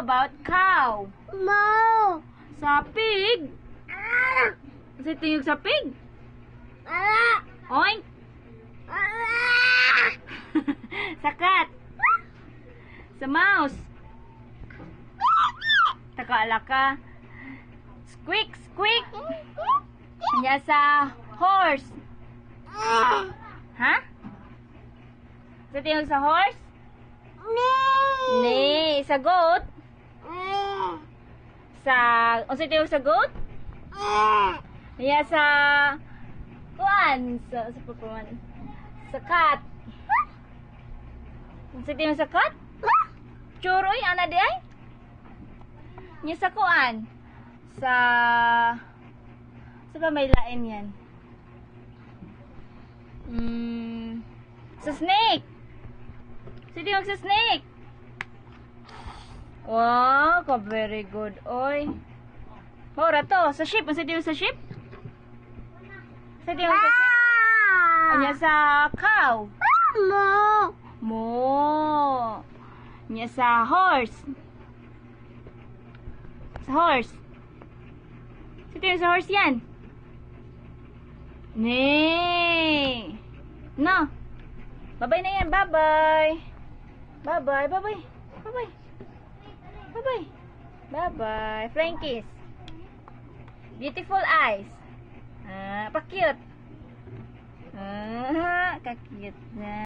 about cow? No. Sa pig? Sa tingog sa pig? Oink! Sa cat? Sa mouse? Taka-alaka? Squeak, squeak! Kanya sa horse? Ha? Sa tingog sa horse? Ni, sa goat? Sa, unsa tingog sa goat? Kanya sa kuan, sa papaman. Sa cat. Unsa tingog sa cat? Churoy ana di ay? Nya sa kuan. Sa ba may lain yan? Sa snake. Sa tingog sa snake. Wow, ka very good, oy. Mora to, sa sheep, unsa tingog sa sheep? Sa tingog sa sheep? Anya sa cow. Mo. Mo. Nya sa horse. Sa horse. Sa tingog sa horse yan. Nee. No. Bye-bye na yan, bye-bye. Bye-bye, bye-bye. Bye-bye. Bye-bye. Bye-bye. Frankies. Beautiful eyes. Pa-cute. Ka-cute na.